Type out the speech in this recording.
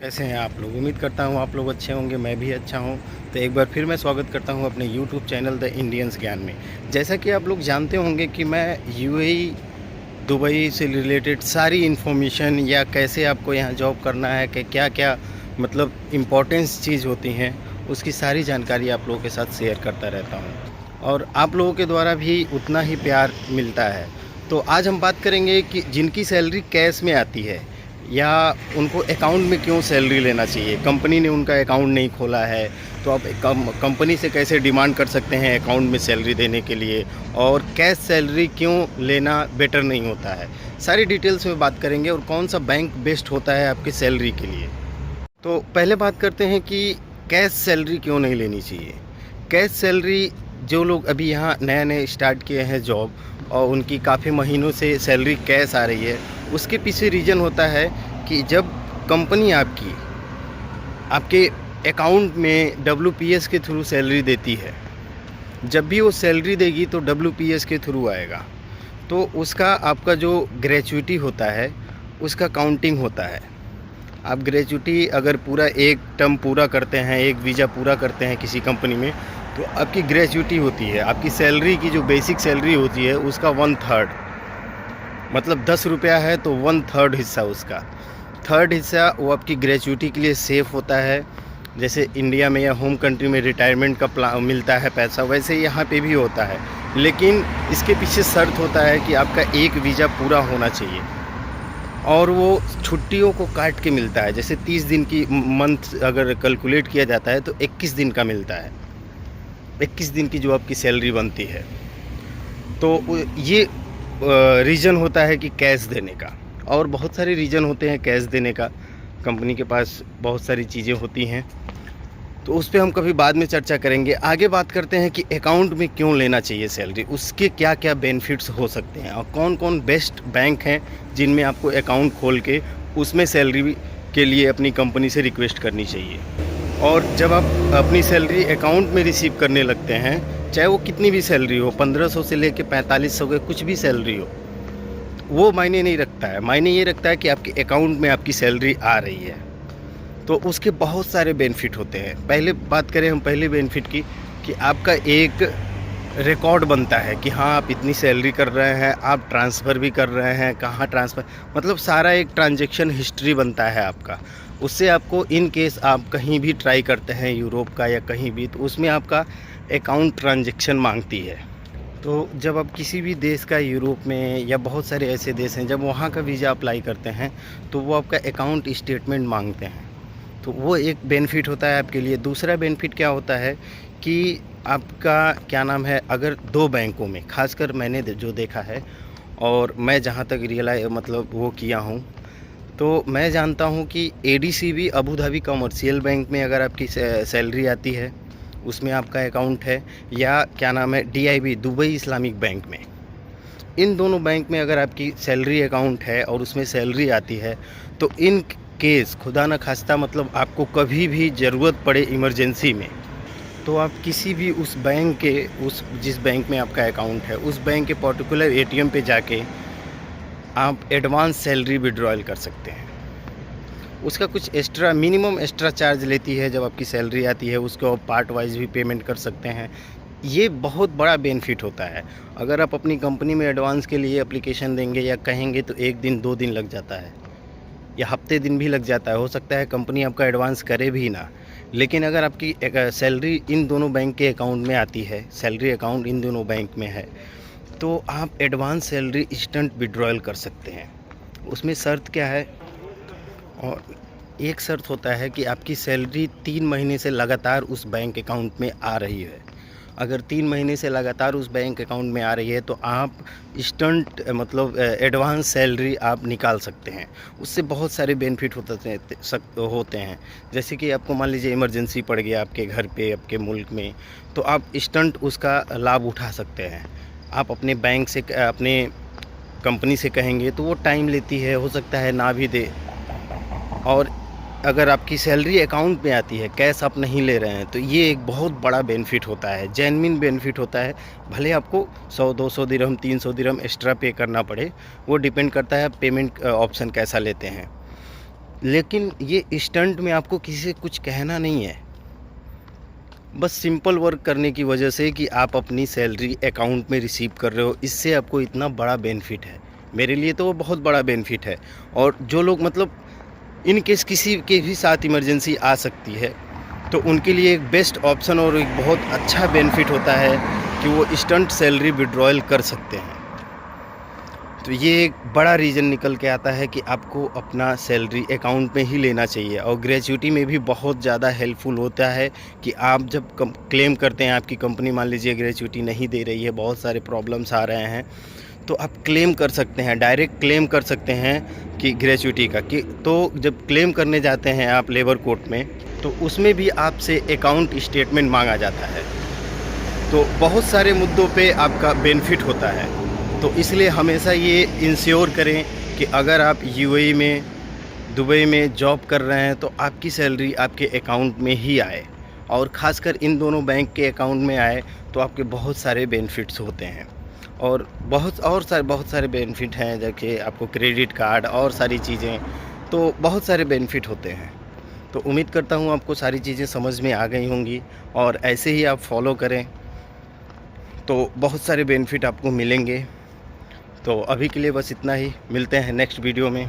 कैसे हैं आप लोग। उम्मीद करता हूँ आप लोग अच्छे होंगे, मैं भी अच्छा हूँ। तो एक बार फिर मैं स्वागत करता हूँ अपने यूट्यूब चैनल द इंडियंस ज्ञान में। जैसा कि आप लोग जानते होंगे कि मैं यूएई दुबई से रिलेटेड सारी इन्फॉर्मेशन या कैसे आपको यहाँ जॉब करना है कि क्या क्या मतलब इम्पोर्टेंस चीज़ होती हैं, उसकी सारी जानकारी आप लोगों के साथ शेयर करता रहता हूँ और आप लोगों के द्वारा भी उतना ही प्यार मिलता है। तो आज हम बात करेंगे कि जिनकी सैलरी कैश में आती है या उनको अकाउंट में क्यों सैलरी लेना चाहिए। कंपनी ने उनका अकाउंट नहीं खोला है तो आप कंपनी से कैसे डिमांड कर सकते हैं अकाउंट में सैलरी देने के लिए, और कैश सैलरी क्यों लेना बेटर नहीं होता है। सारी डिटेल्स में बात करेंगे और कौन सा बैंक बेस्ट होता है आपकी सैलरी के लिए। तो पहले बात करते हैं कि कैश सैलरी क्यों नहीं लेनी चाहिए। कैश सैलरी जो लोग अभी यहाँ नए नए स्टार्ट किए हैं जॉब और उनकी काफ़ी महीनों से सैलरी कैश आ रही है, उसके पीछे रीज़न होता है कि जब कंपनी आपकी आपके अकाउंट में डब्ल्यूपीएस के थ्रू सैलरी देती है, जब भी वो सैलरी देगी तो डब्ल्यूपीएस के थ्रू आएगा, तो उसका आपका जो ग्रेच्युटी होता है उसका काउंटिंग होता है। आप ग्रेच्युटी अगर पूरा एक टर्म पूरा करते हैं, एक वीज़ा पूरा करते हैं किसी कंपनी में, तो आपकी ग्रेच्युटी होती है, आपकी सैलरी की जो बेसिक सैलरी होती है उसका 1/3, मतलब 10 रुपया है तो 1/3 हिस्सा, उसका थर्ड हिस्सा वो आपकी ग्रेच्युटी के लिए सेफ़ होता है। जैसे इंडिया में या होम कंट्री में रिटायरमेंट का प्लान मिलता है पैसा, वैसे यहाँ पे भी होता है, लेकिन इसके पीछे शर्त होता है कि आपका एक वीज़ा पूरा होना चाहिए और वो छुट्टियों को काट के मिलता है। जैसे 30 दिन की मंथ अगर कैलकुलेट किया जाता है तो 21 दिन का मिलता है, 21 दिन की जो आपकी सैलरी बनती है। तो ये रीज़न होता है कि कैश देने का, और बहुत सारे रीज़न होते हैं कैश देने का। कंपनी के पास बहुत सारी चीज़ें होती हैं, तो उस पर हम कभी बाद में चर्चा करेंगे। आगे बात करते हैं कि अकाउंट में क्यों लेना चाहिए सैलरी, उसके क्या क्या बेनिफिट्स हो सकते हैं और कौन कौन बेस्ट बैंक हैं जिनमें आपको अकाउंट खोल के उसमें सैलरी के लिए अपनी कंपनी से रिक्वेस्ट करनी चाहिए। और जब आप अपनी सैलरी अकाउंट में रिसीव करने लगते हैं, चाहे वो कितनी भी सैलरी हो, 1500 से लेकर 4500 के कुछ भी सैलरी हो, वो मायने नहीं रखता है। मायने ये रखता है कि आपके अकाउंट में आपकी सैलरी आ रही है, तो उसके बहुत सारे बेनिफिट होते हैं। पहले बात करें हम पहले बेनिफिट की, कि आपका एक रिकॉर्ड बनता है कि हाँ आप इतनी सैलरी कर रहे हैं, आप ट्रांसफ़र भी कर रहे हैं, कहाँ ट्रांसफ़र, मतलब सारा एक ट्रांजैक्शन हिस्ट्री बनता है आपका। उससे आपको इन केस आप कहीं भी ट्राई करते हैं यूरोप का या कहीं भी, तो उसमें आपका अकाउंट ट्रांजैक्शन मांगती है। तो जब आप किसी भी देश का, यूरोप में या बहुत सारे ऐसे देश हैं, जब वहाँ का वीज़ा अप्लाई करते हैं तो वो आपका अकाउंट स्टेटमेंट मांगते हैं, तो वो एक बेनिफिट होता है आपके लिए। दूसरा बेनिफिट क्या होता है कि आपका क्या नाम है, अगर दो बैंकों में, खासकर मैंने जो देखा है और मैं जहाँ तक रियलाइज मतलब वो किया हूँ, तो मैं जानता हूँ कि ADCB Abu Dhabi commercial bank में अगर आपकी सैलरी आती है, उसमें आपका अकाउंट है, या क्या नाम है डीआईबी दुबई इस्लामिक बैंक में, इन दोनों बैंक में अगर आपकी सैलरी अकाउंट है और उसमें सैलरी आती है, तो इन केस खुदा न खास्ता मतलब आपको कभी भी ज़रूरत पड़े इमरजेंसी में, तो आप किसी भी उस बैंक के, उस जिस बैंक में आपका अकाउंट है, उस बैंक के पर्टिकुलर एटीएम पे जाके आप एडवांस सैलरी विड्रॉयल कर सकते हैं। उसका कुछ एक्स्ट्रा मिनिमम एक्स्ट्रा चार्ज लेती है, जब आपकी सैलरी आती है उसको आप पार्ट वाइज भी पेमेंट कर सकते हैं। ये बहुत बड़ा बेनिफिट होता है। अगर आप अपनी कंपनी में एडवांस के लिए एप्लीकेशन देंगे या कहेंगे तो 1 दिन 2 दिन लग जाता है या हफ्ते दिन भी लग जाता है, हो सकता है कंपनी आपका एडवांस करे भी ना। लेकिन अगर आपकी सैलरी इन दोनों बैंक के अकाउंट में आती है, सैलरी अकाउंट इन दोनों बैंक में है, तो आप एडवांस सैलरी इंस्टेंट विड्रॉयल कर सकते हैं। उसमें शर्त क्या है, और एक शर्त होता है कि आपकी सैलरी 3 महीने से लगातार उस बैंक अकाउंट में आ रही है। अगर 3 महीने से लगातार उस बैंक अकाउंट में आ रही है तो आप इंस्टेंट मतलब एडवांस सैलरी आप निकाल सकते हैं। उससे बहुत सारे बेनिफिट होते हैं। जैसे कि आपको मान लीजिए इमरजेंसी पड़ गया आपके घर पे, आपके मुल्क में, तो आप इंस्टेंट उसका लाभ उठा सकते हैं। आप अपने बैंक से, अपने कंपनी से कहेंगे तो वो टाइम लेती है, हो सकता है ना भी दे। और अगर आपकी सैलरी अकाउंट में आती है, कैश आप नहीं ले रहे हैं, तो ये एक बहुत बड़ा बेनिफिट होता है, जेन्युइन बेनिफिट होता है। भले आपको 100-200 दिरहम 300 दिरहम एक्स्ट्रा पे करना पड़े, वो डिपेंड करता है आप पेमेंट ऑप्शन कैसा लेते हैं। लेकिन ये स्टंट में आपको किसी से कुछ कहना नहीं है, बस सिंपल वर्क करने की वजह से कि आप अपनी सैलरी अकाउंट में रिसीव कर रहे हो, इससे आपको इतना बड़ा बेनिफिट है। मेरे लिए तो वो बहुत बड़ा बेनिफिट है। और जो लोग मतलब इन केस किसी के भी साथ इमरजेंसी आ सकती है, तो उनके लिए एक बेस्ट ऑप्शन और एक बहुत अच्छा बेनिफिट होता है कि वो इंस्टेंट सैलरी विड्रॉयल कर सकते हैं। तो ये एक बड़ा रीज़न निकल के आता है कि आपको अपना सैलरी अकाउंट में ही लेना चाहिए। और ग्रेच्युटी में भी बहुत ज़्यादा हेल्पफुल होता है कि आप जब क्लेम करते हैं, आपकी कंपनी मान लीजिए ग्रेच्युटी नहीं दे रही है, बहुत सारे प्रॉब्लम्स आ रहे हैं, तो आप क्लेम कर सकते हैं, डायरेक्ट क्लेम कर सकते हैं कि ग्रेच्युटी का कि तो जब क्लेम करने जाते हैं आप लेबर कोर्ट में, तो उसमें भी आपसे अकाउंट स्टेटमेंट मांगा जाता है। तो बहुत सारे मुद्दों पे आपका बेनिफिट होता है। तो इसलिए हमेशा ये इंश्योर करें कि अगर आप यूएई में, दुबई में जॉब कर रहे हैं तो आपकी सैलरी आपके अकाउंट में ही आए, और ख़ासकर इन दोनों बैंक के अकाउंट में आए तो आपके बहुत सारे बेनिफिट्स होते हैं। और बहुत सारे बेनिफिट हैं, जैसे आपको क्रेडिट कार्ड और सारी चीज़ें, तो बहुत सारे बेनिफिट होते हैं। तो उम्मीद करता हूँ आपको सारी चीज़ें समझ में आ गई होंगी, और ऐसे ही आप फॉलो करें तो बहुत सारे बेनिफिट आपको मिलेंगे। तो अभी के लिए बस इतना ही, मिलते हैं नेक्स्ट वीडियो में।